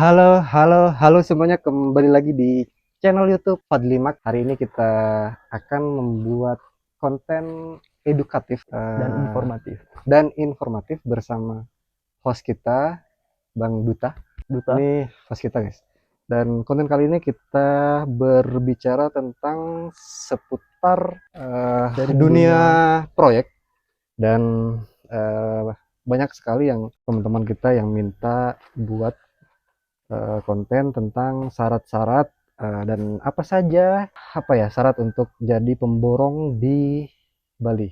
Halo, halo, halo semuanya, kembali lagi di channel YouTube Fadlimak. Hari ini kita akan membuat konten edukatif Dan informatif. dan informatif bersama host kita, Bang Duta. Duta Ini host kita, guys. Dan konten kali ini kita berbicara tentang seputar dari dunia dunia proyek dan eh, banyak sekali yang teman-teman kita yang minta buat konten tentang syarat-syarat dan apa saja syarat untuk jadi pemborong di Bali.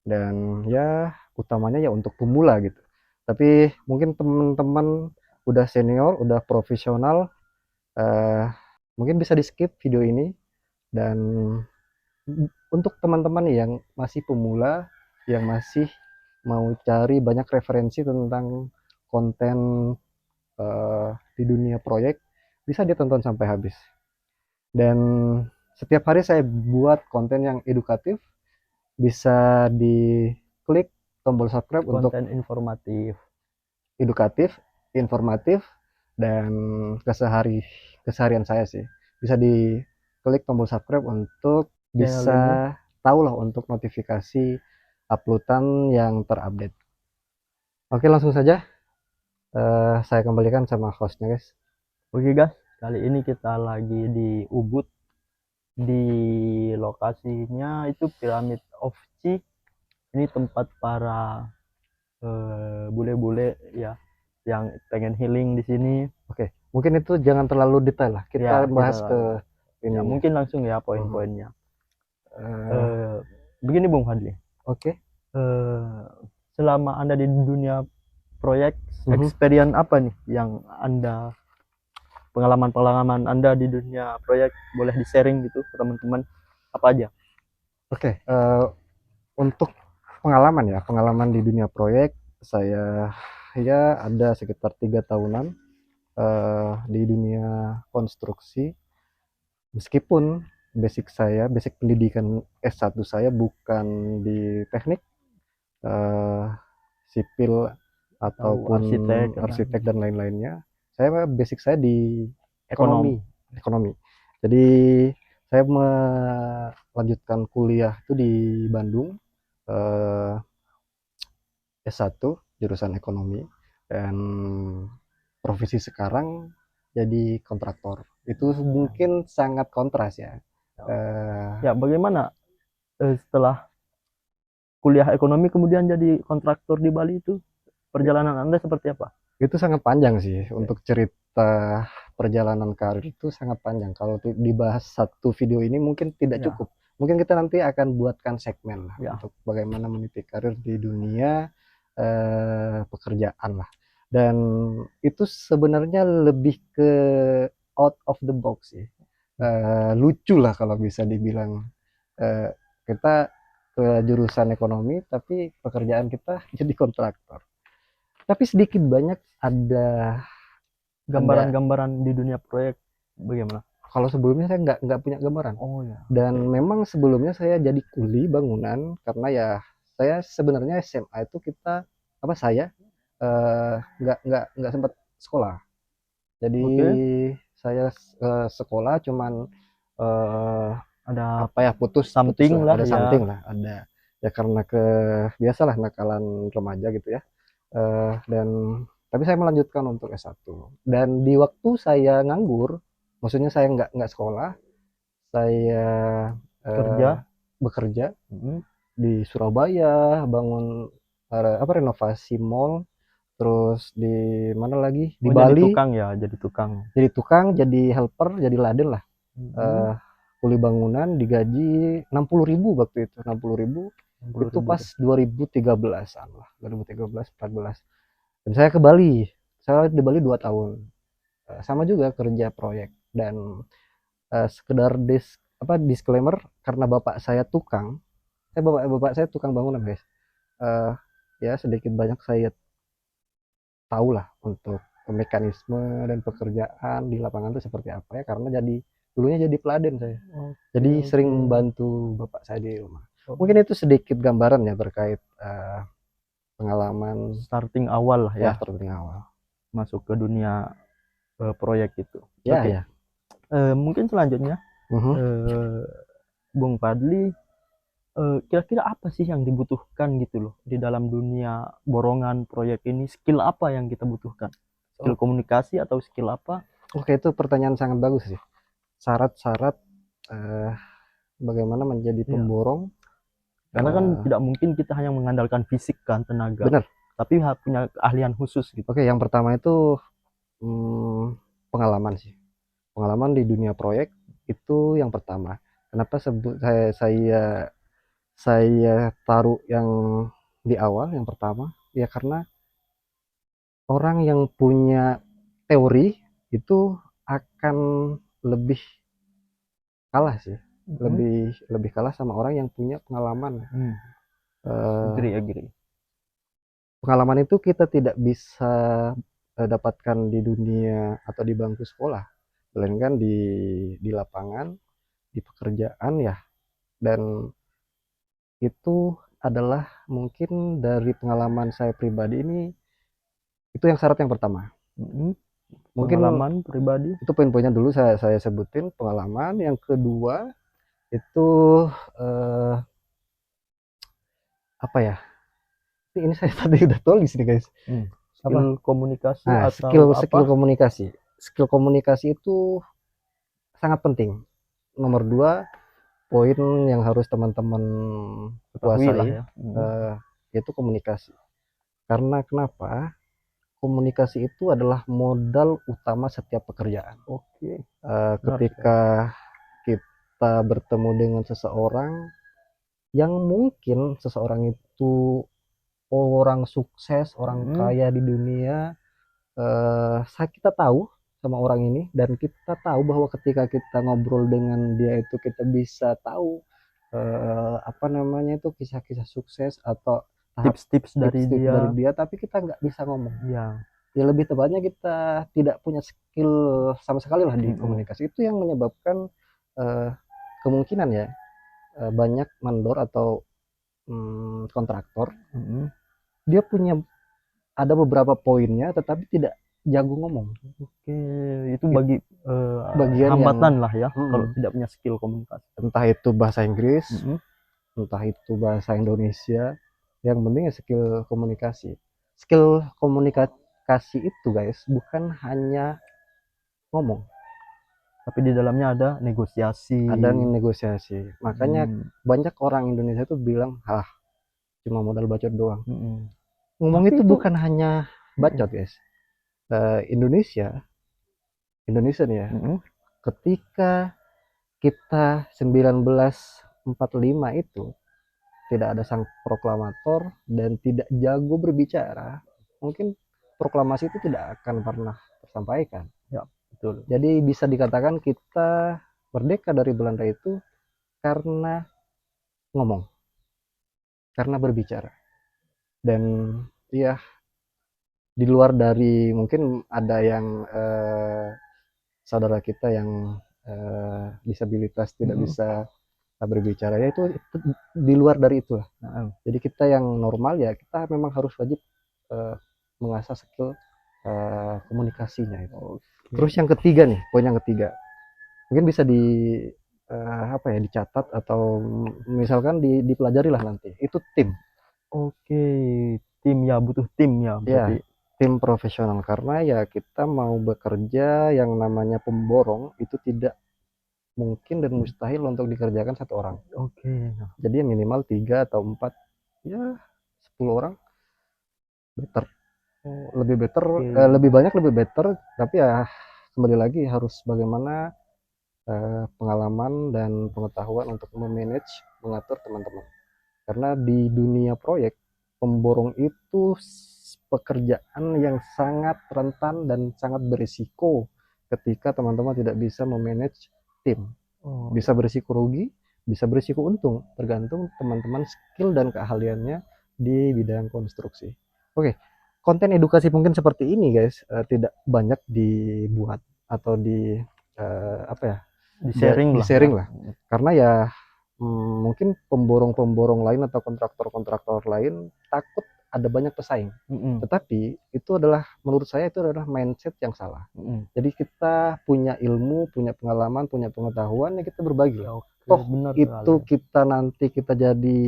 Dan ya utamanya ya untuk pemula gitu. Tapi mungkin teman-teman udah senior, udah profesional, eh, mungkin bisa di skip video ini. Dan untuk teman-teman yang masih pemula, yang masih mau cari banyak referensi tentang konten di dunia proyek, bisa ditonton sampai habis. Dan setiap hari saya buat konten yang edukatif, bisa diklik tombol subscribe untuk konten informatif. edukatif, informatif, dan keseharian saya sih. Bisa diklik tombol subscribe untuk Channel ini bisa tahu lah untuk notifikasi uploadan yang terupdate. Oke, langsung saja saya kembalikan sama hostnya, guys. oke guys, kali ini kita lagi di Ubud, di lokasinya itu Pyramid of Chi. Ini tempat para bule-bule ya yang pengen healing di sini. Oke, mungkin itu jangan terlalu detail lah. Kita Ya kita bahas ke ya ininya. mungkin langsung ya Mhm. poin-poinnya. Eh, Begini Bung Fadli, oke. eh, selama Anda di dunia proyek, Mhm. experience apa nih yang Anda, pengalaman-pengalaman Anda di dunia proyek, boleh di-sharing gitu ke teman-teman, apa aja? Oke, untuk pengalaman di dunia proyek, saya ya ada sekitar 3 tahunan di dunia konstruksi. Meskipun basic pendidikan S1 saya bukan di teknik eh, sipil Tahu ataupun arsitek kan, arsitek dan lain-lainnya, basic saya di ekonom. ekonomi. Jadi saya melanjutkan kuliah itu di Bandung, eh, S1 jurusan ekonomi, dan profesi sekarang jadi kontraktor. Itu mungkin sangat kontras ya. Eh, Ya bagaimana setelah kuliah ekonomi kemudian jadi kontraktor di Bali itu, perjalanan Anda seperti apa? itu sangat panjang sih Oke. untuk cerita perjalanan karir, itu sangat panjang. Kalau dibahas satu video ini mungkin tidak Ya, cukup. Mungkin kita nanti akan buatkan segmen lah ya, untuk bagaimana meniti karir di dunia pekerjaan lah. Dan itu sebenarnya lebih ke out of the box sih. Lucu lah kalau bisa dibilang. Eh, Kita ke jurusan ekonomi tapi pekerjaan kita jadi kontraktor. Tapi sedikit banyak ada gambaran-gambaran di dunia proyek bagaimana? kalau sebelumnya saya nggak punya gambaran. Oh ya, Dan oke. memang sebelumnya saya jadi kuli bangunan karena ya saya sebenarnya SMA itu saya nggak sempat sekolah. Jadi Oke, saya sekolah cuman eh, ada putus putus something lah, lah ada ya. something lah, ada ya karena biasalah nakalan remaja gitu ya. Dan tapi saya melanjutkan untuk S1. Dan di waktu saya nganggur, maksudnya saya nggak sekolah, saya eh, Kerja. bekerja Mm. di Surabaya, bangun renovasi mall, terus di mana lagi, di Oh jadi Bali, tukang ya, jadi tukang. jadi tukang, jadi helper, jadi laden lah. Mm. eh, Kuli bangunan digaji 60.000 waktu itu, 60.000. 60 Itu ribu pas tuh. 2013-an lah, 2013 14. Dan saya ke Bali, saya di Bali 2 tahun. Sama juga kerja proyek. Dan sekedar disclaimer, karena bapak saya bapak saya tukang bangunan, guys. Eh, ya sedikit banyak saya tahu lah untuk mekanisme dan pekerjaan di lapangan itu seperti apa ya, karena dulunya jadi peladen saya. Oke, Jadi sering oke. membantu bapak saya di rumah. Mungkin Oh, itu sedikit gambaran ya terkait pengalaman starting awal lah ya ya, terpenting awal. masuk ke dunia proyek itu. Ya, Oke. ya. Mungkin selanjutnya, Mhm. eh, Bung Fadli, kira-kira apa sih yang dibutuhkan gitu loh di dalam dunia borongan proyek ini? Skill apa yang kita butuhkan? Skill Oh, komunikasi atau skill apa? oke, itu pertanyaan sangat bagus sih. Syarat-syarat eh, bagaimana menjadi Iya. pemborong? Karena kan eh, tidak mungkin kita hanya mengandalkan fisik kan, tenaga, Benar. tapi punya keahlian khusus gitu. Oke, yang pertama itu pengalaman sih. Pengalaman di dunia proyek itu yang pertama. Kenapa saya taruh yang di awal yang pertama? Ya karena orang yang punya teori itu akan lebih kalah sih, Mhm. lebih lebih kalah sama orang yang punya pengalaman. Hmm. Eh, Agree, agree. Pengalaman itu kita tidak bisa dapatkan di dunia atau di bangku sekolah, melainkan di lapangan, di pekerjaan ya. Dan itu adalah mungkin dari pengalaman saya pribadi ini, itu yang syarat yang pertama. Mhm. Mungkin Pengalaman pribadi. itu poin-poinnya dulu saya sebutin pengalaman. Yang kedua itu eh, apa ya? Ini saya tadi udah tulis nih guys. Apa? Skill komunikasi Nah, skill atau skill apa? komunikasi. Skill komunikasi itu sangat penting. Nomor dua, poin yang harus teman-teman Ketahui lah kuasai ya. eh, yaitu komunikasi. Karena kenapa? Komunikasi itu adalah modal utama setiap pekerjaan. Oke, benar sekali. Ketika kita bertemu dengan seseorang yang mungkin seseorang itu orang sukses, orang Mhm. kaya di dunia, kita tahu sama orang ini dan kita tahu bahwa ketika kita ngobrol dengan dia itu kita bisa tahu apa namanya itu kisah-kisah sukses atau tahap Tips-tips dari tips-tips dia. dari dia, tapi kita nggak bisa ngomong. Ya. Ya lebih tepatnya kita tidak punya skill sama sekali lah di Mhm. komunikasi. Itu yang menyebabkan eh, kemungkinan ya banyak mandor atau kontraktor Mhm. dia punya ada beberapa poinnya tetapi tidak jago ngomong. Oke, itu It- bagi Bagian yang hambatan lah ya kalau mm, tidak punya skill komunikasi. entah itu bahasa Inggris, Mhm. entah itu bahasa Indonesia, yang penting ya skill komunikasi. Skill komunikasi itu guys bukan hanya ngomong, Tapi di dalamnya ada negosiasi. ada negosiasi. Makanya Mhm. banyak orang Indonesia tuh bilang, ah cuma modal bacot doang. Mhm. Ngomong Tapi itu itu. bukan hanya Mhm. bacot guys. Indonesia, Indonesia nih ya, Mhm. ketika kita 1945 itu tidak ada sang proklamator dan tidak jago berbicara, mungkin proklamasi itu tidak akan pernah tersampaikan. Ya, betul. Jadi bisa dikatakan kita merdeka dari Belanda itu karena ngomong, karena berbicara. Dan ya di luar dari mungkin ada yang saudara kita yang disabilitas tidak Mhm. bisa berbicara ya itu di luar dari itu. Heeh. Jadi kita yang normal ya kita memang harus wajib eh, mengasah skill komunikasinya itu. Oke. Terus yang ketiga nih, poin yang ketiga, mungkin bisa apa ya dicatat atau misalkan dipelajari lah nanti. Itu tim, Oke, tim ya, butuh tim ya ya berarti. tim profesional karena ya kita mau bekerja yang namanya pemborong itu tidak mungkin dan mustahil untuk dikerjakan satu orang. Oke. Jadi minimal tiga atau empat, ya 10 orang better. Lebih better, Oke. lebih banyak lebih better, tapi ya kembali lagi harus bagaimana pengalaman dan pengetahuan untuk memanage, mengatur teman-teman. Karena di dunia proyek, pemborong itu pekerjaan yang sangat rentan dan sangat berisiko ketika teman-teman tidak bisa memanage tim. Oh Bisa ya. berisiko rugi, bisa berisiko untung, tergantung teman-teman skill dan keahliannya di bidang konstruksi. Oke, konten edukasi mungkin seperti ini guys, tidak banyak dibuat atau apa ya, Di sharing di lah ya. sharing lah. Karena ya mungkin pemborong-pemborong lain atau kontraktor-kontraktor lain takut ada banyak pesaing. Mm-mm. Tetapi itu adalah, menurut saya itu adalah mindset yang salah. Mm-mm. Jadi kita punya ilmu, punya pengalaman, punya pengetahuan, ya kita berbagi lah. Oke, Toh benar itu sekali. kita nanti kita jadi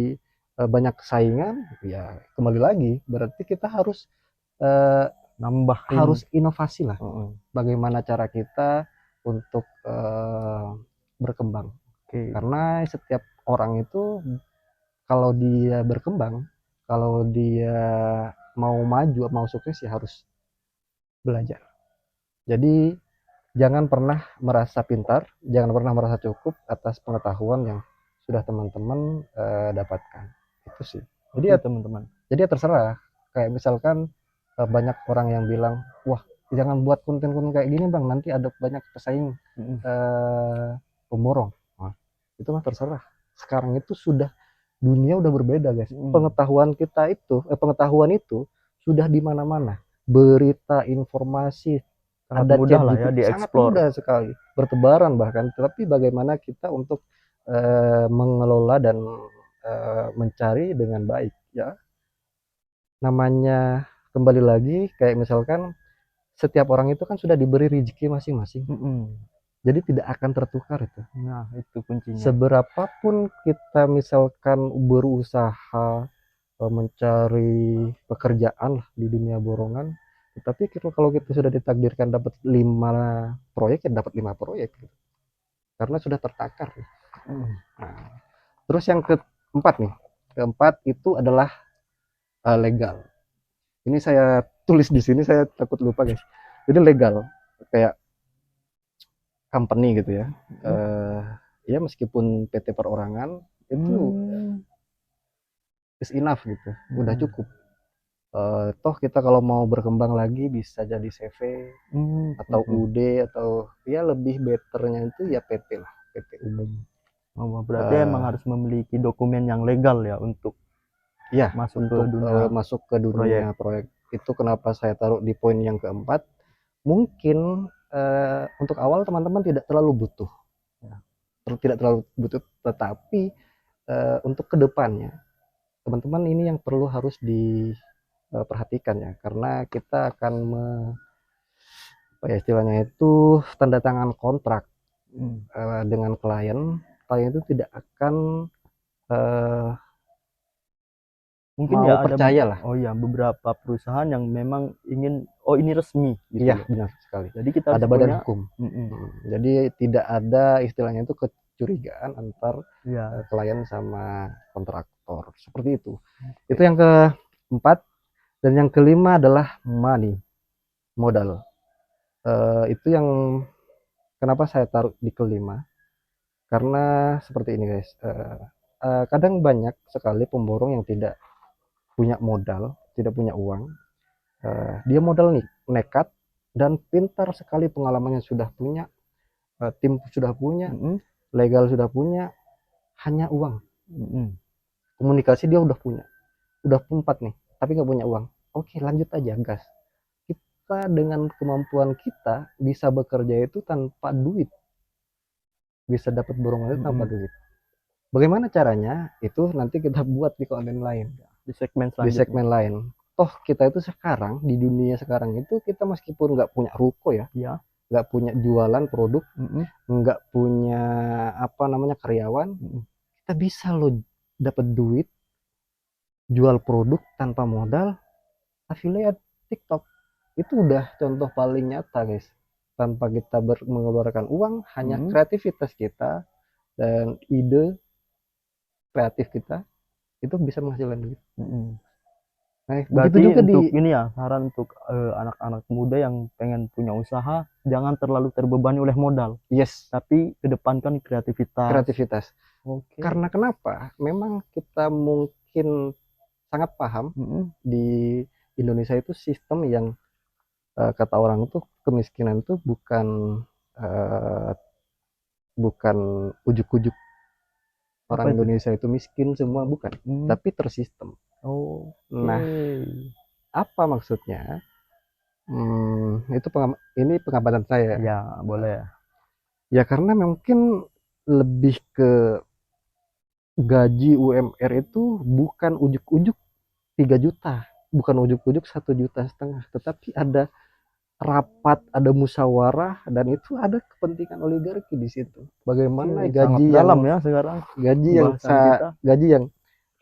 banyak saingan, ya kembali lagi berarti kita harus Nambahin. inovasi lah. Mm-mm. Bagaimana cara kita untuk berkembang. Oke. Karena setiap orang itu kalau dia berkembang, kalau dia mau maju, mau sukses, ya harus belajar. Jadi jangan pernah merasa pintar, jangan pernah merasa cukup atas pengetahuan yang sudah teman-teman dapatkan. Itu sih. Jadi Oke ya, teman-teman. jadi ya terserah. Kayak misalkan banyak orang yang bilang, wah jangan buat konten-konten kayak gini bang, nanti ada banyak pesaing Mm-mm. pemborong. Nah, itu mah terserah. Sekarang itu sudah, dunia udah berbeda guys. Mm-mm. Pengetahuan itu sudah di mana-mana. Berita, informasi, Sangat ada mudah chat lah ya GPT, sangat dieksplor. mudah sekali, bertebaran bahkan. Tetapi bagaimana kita untuk mengelola dan mencari dengan baik, ya. Namanya kembali lagi kayak misalkan setiap orang itu kan sudah diberi rezeki masing-masing. Mm-mm. Jadi tidak akan tertukar itu. Nah, itu kuncinya. Seberapapun kita misalkan berusaha mencari pekerjaan lah di dunia borongan, tetapi kalau kita sudah ditakdirkan dapat 5 proyek, ya dapat 5 proyek gitu. Karena sudah tertakar. Mm. Nah, terus yang keempat itu adalah legal. Ini saya tulis di sini, saya takut lupa guys. Jadi legal, kayak company gitu ya. Ya meskipun PT perorangan itu Mm. is enough gitu, udah cukup. Toh kita kalau mau berkembang lagi bisa jadi CV Mm. atau Mm-mm. UD, atau ya lebih betternya itu ya PT lah, PT umum. Oh, berarti emang Eh, harus memiliki dokumen yang legal ya untuk ya masuk ke untuk dunia masuk ke proyek. dunia proyek. Itu kenapa saya taruh di poin yang keempat. Mungkin untuk awal teman-teman tidak terlalu butuh, ya. Tidak terlalu butuh, tetapi untuk kedepannya teman-teman ini yang perlu harus diperhatikan ya, karena kita akan apa ya istilahnya itu, tanda tangan kontrak Mm. dengan klien itu tidak akan eh, Mungkin mau ya ada, percaya lah. oh ya, beberapa perusahaan yang memang ingin, oh ini resmi Iya gitu loh. benar sekali, Jadi kita ada harus badan punya. hukum. Mm-mm. Jadi tidak ada istilahnya itu kecurigaan antar Ya. klien sama kontraktor, seperti itu. Itu Oke. yang keempat. Dan yang kelima adalah money, modal. Itu yang kenapa saya taruh di kelima, karena seperti ini guys. Kadang banyak sekali pemborong yang tidak punya modal, tidak punya uang. Dia modal nih, nekat dan pintar sekali, pengalamannya sudah punya, tim sudah punya, Mm-mm. legal sudah punya, hanya uang. Mm-mm. Komunikasi dia udah punya, udah 4 nih, tapi nggak punya uang. Oke, lanjut aja, gas. Kita dengan kemampuan kita bisa bekerja itu tanpa duit, bisa dapat borongan itu tanpa Mm-mm. duit. Bagaimana caranya? Itu nanti kita buat di konten lain, Di segmen di selanjutnya. segmen lain. Toh kita itu sekarang di dunia sekarang itu, kita meskipun nggak punya ruko ya, Ya. nggak punya jualan produk, Mm-mm. nggak punya apa namanya karyawan, Mm-mm. kita bisa loh dapat duit, jual produk tanpa modal, affiliate TikTok. Itu udah contoh paling nyata guys. Tanpa kita mengeluarkan uang, hanya Mm-mm. kreativitas kita dan ide kreatif kita itu bisa menghasilkan duit. Mm-mm. Nah, begitu Berarti juga untuk di ini ya, saran untuk anak-anak muda yang pengen punya usaha, jangan terlalu terbebani oleh modal, yes, tapi kedepankan kreativitas. kreativitas. Oke. Karena kenapa? Memang kita mungkin sangat paham Mm-mm. di Indonesia itu sistem yang kata orang itu kemiskinan itu eh, bukan ujuk-ujuk Apa orang itu? Indonesia itu miskin semua, bukan, Mm. tapi tersistem. Oke. Nah, apa maksudnya? Itu ini pengamatan saya. Ya, boleh. Ya karena mungkin lebih ke gaji UMR itu bukan ujuk-ujuk 3 juta. bukan ujuk-ujuk 1,5 juta, tetapi ada rapat, ada musyawarah, dan itu ada kepentingan oligarki di situ. Bagaimana Oke, sangat dalam ya sekarang gaji yang pembahasan kita. gaji yang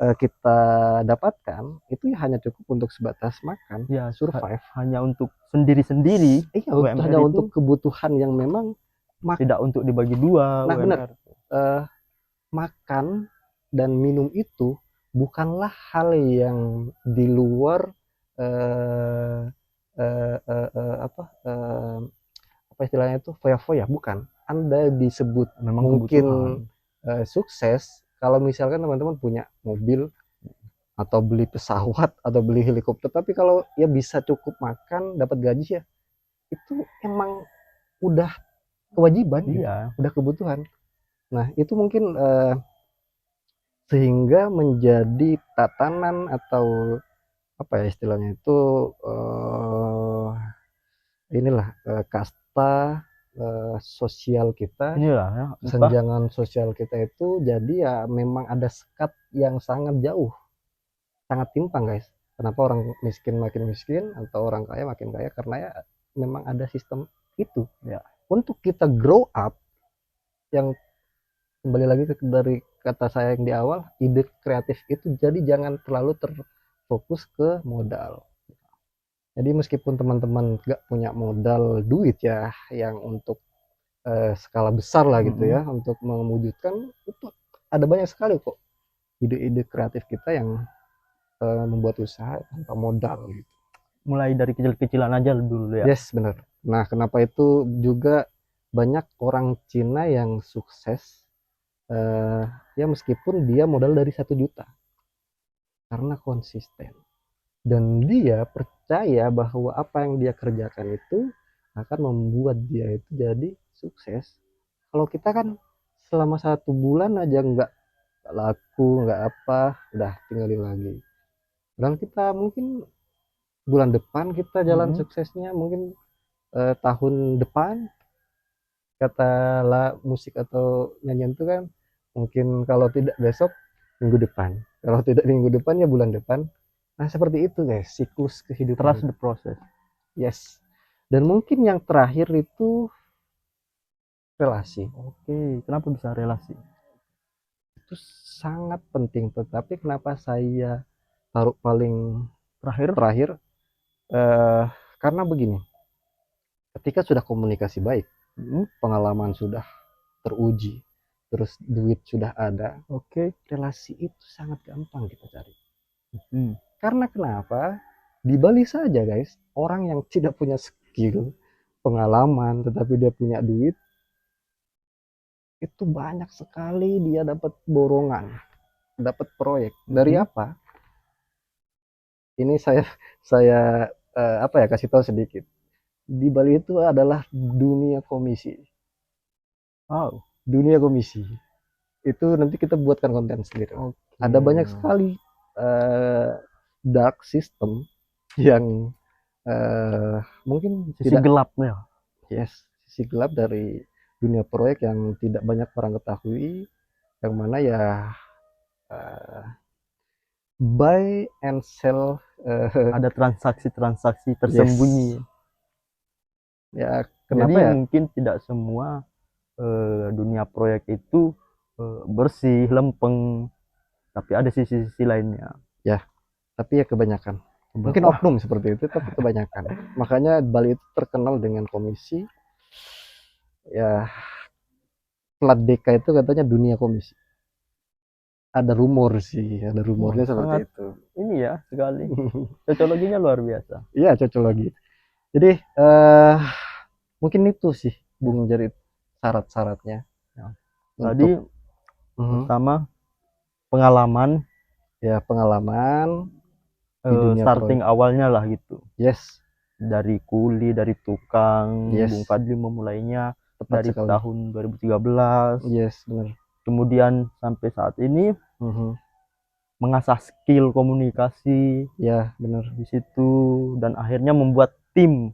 kita dapatkan itu ya hanya cukup untuk sebatas makan, Ya, survive. hanya untuk sendiri-sendiri. Iya, UMR hanya itu untuk kebutuhan yang memang tidak untuk dibagi dua. Nah, benar. UMR. Makan dan minum itu bukanlah hal yang di luar eh, eh, eh, eh, apa eh, apa istilahnya itu foya-foya, bukan. Anda disebut Memang mungkin kebutuhan. sukses kalau misalkan teman-teman punya mobil atau beli pesawat atau beli helikopter, tapi kalau ya bisa cukup makan, dapat gaji, ya itu emang udah kewajiban gitu, Iya, udah kebutuhan. Nah, itu mungkin sehingga menjadi tatanan atau apa ya istilahnya itu, inilah kasta sosial kita, inilah ya, apa? kesenjangan sosial kita itu jadi ya memang ada sekat yang sangat jauh, sangat timpang guys. Kenapa orang miskin makin miskin atau orang kaya makin kaya? Karena ya memang ada sistem itu. Ya. Untuk kita grow up, yang kembali lagi dari kata saya yang di awal, ide kreatif itu jadi jangan terlalu terfokus ke modal. Jadi meskipun teman-teman nggak punya modal duit ya yang untuk skala besar lah gitu ya, untuk mewujudkan itu, ada banyak sekali kok ide-ide kreatif kita yang membuat usaha tanpa modal gitu. Mulai dari kecil-kecilan aja dulu ya. Yes, benar. Nah, kenapa itu juga banyak orang Cina yang sukses, ya meskipun dia modal dari 1 juta, karena konsisten. Dan dia percaya bahwa apa yang dia kerjakan itu akan membuat dia itu jadi sukses. Kalau kita kan selama 1 bulan aja nggak laku, nggak apa, udah tinggalin lagi. Dan kita mungkin bulan depan kita jalan suksesnya, mungkin tahun depan, kata musik atau nyanyian itu kan, mungkin kalau tidak besok, minggu depan. Kalau tidak minggu depan ya bulan depan. Nah, seperti itu guys, siklus kehidupan. Trust the process. Yes. Dan mungkin yang terakhir itu relasi. Oke, kenapa bisa relasi? Itu sangat penting, tetapi kenapa saya taruh paling terakhir? Karena begini, ketika sudah komunikasi baik, pengalaman sudah teruji, terus duit sudah ada, Oke. relasi itu sangat gampang kita cari. Karena kenapa? Di Bali saja guys, orang yang tidak punya skill, pengalaman, tetapi dia punya duit, itu banyak sekali dia dapat borongan, dapat proyek. Dari apa? Ini saya apa ya, kasih tahu sedikit. Di Bali itu adalah dunia komisi. Wow. Dunia komisi. Itu nanti kita buatkan konten sendiri. Ada banyak sekali dark system yang mungkin sisi gelapnya. Yes, sisi gelap dari dunia proyek yang tidak banyak orang ketahui, yang mana ya buy and sell, ada transaksi-transaksi tersembunyi. Ya, kenapa jadi ya? Mungkin tidak semua dunia proyek itu bersih, lempeng, tapi ada sisi-sisi lainnya. Ya, tapi ya kebanyakan. Mungkin oknum seperti itu, tapi kebanyakan. Makanya Bali itu terkenal dengan komisi. Ya, plat deka itu katanya dunia komisi. Ada rumor sih, ada rumornya seperti itu. Ini ya sekali. Cocologinya luar biasa. Iya, cocologi. Jadi mungkin itu sih Bung Jarit syarat-syaratnya. Ya. Tadi pertama pengalaman. Ya, pengalaman di dunia starting proyek. Awalnya lah gitu. Yes. Dari kuli, dari tukang. Yes. Bung Fadli memulainya tepat dari sekali. Tahun 2013. Yes, benar. Kemudian sampai saat ini mengasah skill komunikasi. Ya, benar. Di situ dan akhirnya membuat tim.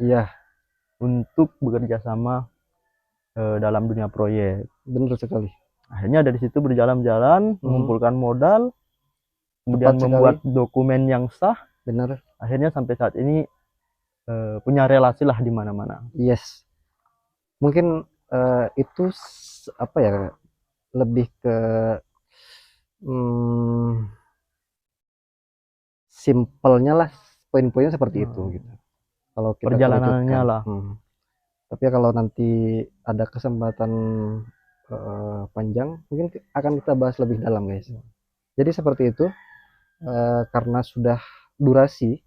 Iya. Untuk bekerja sama dalam dunia proyek. Benar sekali. Akhirnya dari situ berjalan-jalan, mengumpulkan modal, kemudian membuat dokumen yang sah, benar. Akhirnya sampai saat ini punya relasi lah di mana-mana. Yes. Mungkin itu apa ya, lebih ke simpelnya lah, poin-poinnya seperti itu gitu. Kalau kita Perjalanannya kerucutkan. lah. Tapi kalau nanti ada kesempatan panjang, mungkin akan kita bahas lebih dalam, guys. Jadi seperti itu. Karena sudah durasi,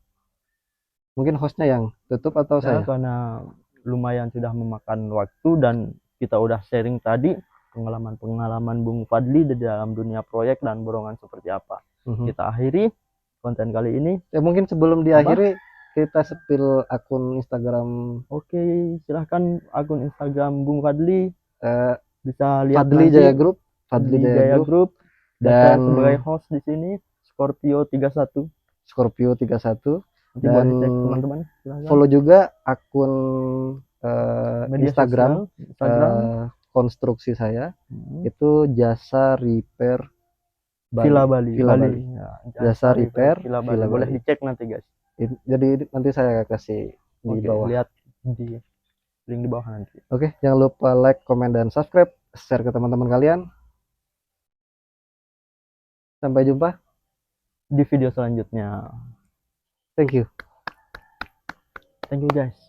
mungkin hostnya yang tutup atau Ya, saya? karena lumayan sudah memakan waktu dan kita udah sharing tadi pengalaman-pengalaman Bung Fadli di dalam dunia proyek dan borongan seperti apa. Kita akhiri konten kali ini. Mungkin sebelum diakhiri kita sepil akun Instagram. Oke, silahkan akun Instagram Bung Fadli. Bisa lihat Fadli nanti. Jaya Group, Fadli Jaya Group. Dan saya sebagai host di sini Scorpio 31. Scorpio 31. Nanti boleh dicek teman-teman. Follow juga akun media Instagram, sosial, Instagram konstruksi saya itu Jasa Repair Villa Bali. Villa Bali. Ya, Jasa Repair Villa Bali. Boleh dicek nanti guys. Jadi nanti saya kasih di bawah. Lihat di link di bawah nanti. Oke, jangan lupa like, komen, dan subscribe. Share ke teman-teman kalian. Sampai jumpa di video selanjutnya. Thank you. Thank you guys.